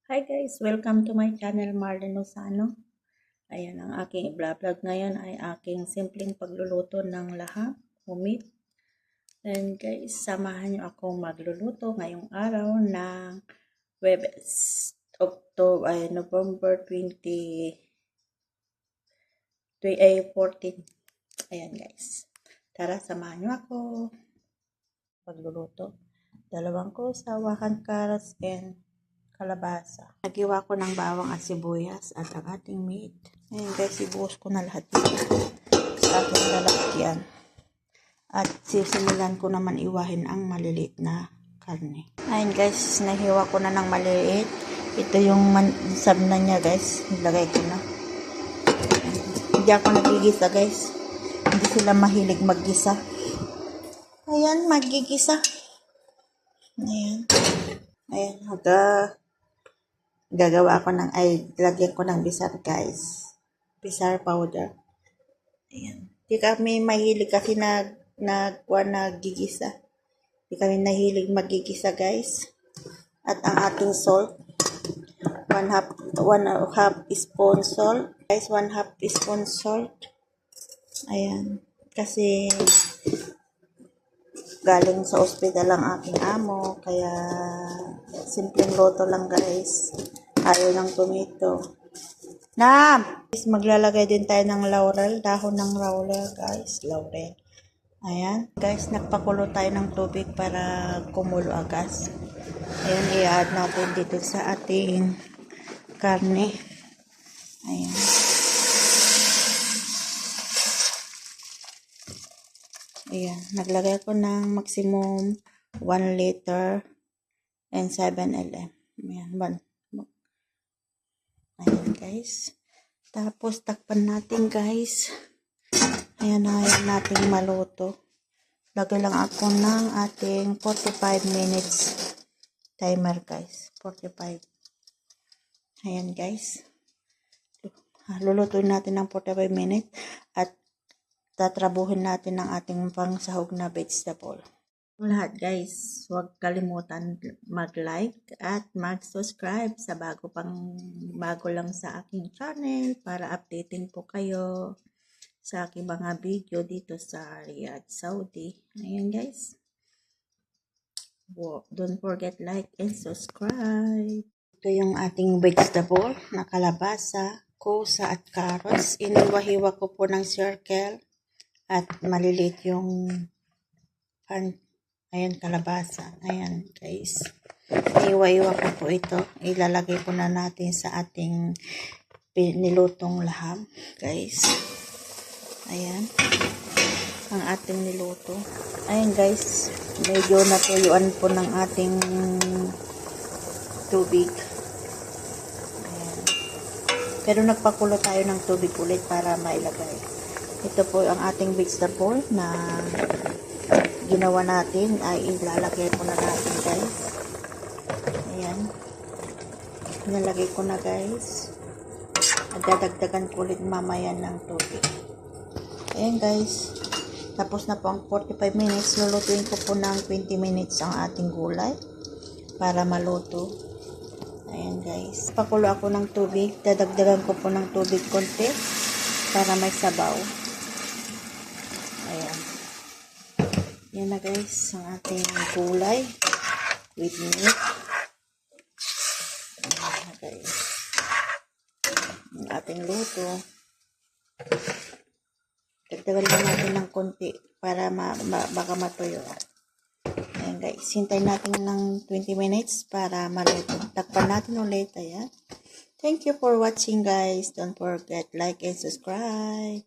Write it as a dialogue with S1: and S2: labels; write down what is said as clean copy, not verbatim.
S1: Hi guys, welcome to my channel Marlene Lozano. Ayan, ang aking i-vlog ngayon ay aking simpleng pagluluto ng laham o meat. And guys, samahan nyo akong magluluto ngayong araw ng Webes, November 14. Ayan guys, tara samahan nyo ako pagluluto. 2 sawahang carrots and kalabasa. Nagiwa ko ng bawang at sibuyas at ang ating meat. Ayan guys, ibuhos ko na lahat dito sa ating lalagyan. At sisimulan ko naman iwahin ang maliliit na karne. Ayan guys, nahiwa ko na ng maliliit. Ito yung sab na niya guys. Nilagay ko na. Hindi ako nagigisa guys. Hindi sila mahilig maggisa. Ayan, magigisa. Ayan. Ayan, gagawa ko ng, lagyan ko ng bisar guys. Bisar powder. Ayan. Di kami mahilig kasi naggigisa. Di kami nahilig magigisa guys. At ang ating salt. 1 half spoon salt. Guys, 1 half spoon salt. Ayan. Kasi galing sa ospital ang aking amo. Kaya simpleng loto lang guys. Ayaw ng tomato. Maglalagay din tayo ng laurel. Dahon ng laurel guys. Laurel. Ayan. Guys, nagpakulo tayo ng tubig para kumulo agas. Ayan, i-add natin dito sa ating karne. Ayan. Ayan. Naglagay ko ng maximum 1 liter and 7 ml. Ayan. Ayan guys. Tapos takpan natin guys. Ayan natin maluto. Lagay lang ako ng ating 45 minutes timer guys. 45. Ayan guys. Lulutuin natin ng 45 minutes at tatrabuhin natin ng ating pangsahog na vegetable. Lahat guys, huwag kalimutan mag-like at mag-subscribe sa bago lang sa aking channel para updating po kayo sa aking mga video dito sa Riyadh, Saudi. Ayan guys. Don't forget like and subscribe. Ito yung ating vegetable na kalabasa, kusa at carrots. Iniwa-hiwa ko po ng circle at maliliit yung ayan, kalabasa. Ayan, guys. Iwa-iwa ko po ito. Ilalagay ko na natin sa ating nilutong laham, guys. Ayan. Ang ating niluto. Ayan, guys. Medyo natuyuan po ng ating tubig. Ayan. Pero nagpakulo tayo ng tubig ulit para mailagay. Ito po ang ating vegetable na ginawa natin ay ilalagay ko na natin guys. Ayan. Nalagay ko na guys. At dadagdagan ko ulit mamaya ng tubig. Ayan guys. Tapos na po ang 45 minutes. Lulutuin ko po ng 20 minutes ang ating gulay para maluto. Ayan guys. Pakulo ako ng tubig. Dadagdagan ko po ng tubig konti para may sabaw. Ayan. Yan na guys, ang ating gulay with meat. Ayan na guys. Ang ating luto. Dagdagan lang natin ng konti para baka matuyo. Ayan guys, hintayin natin ng 20 minutes para maluto. Takpan natin ulit. Ayan. Thank you for watching guys. Don't forget like and subscribe.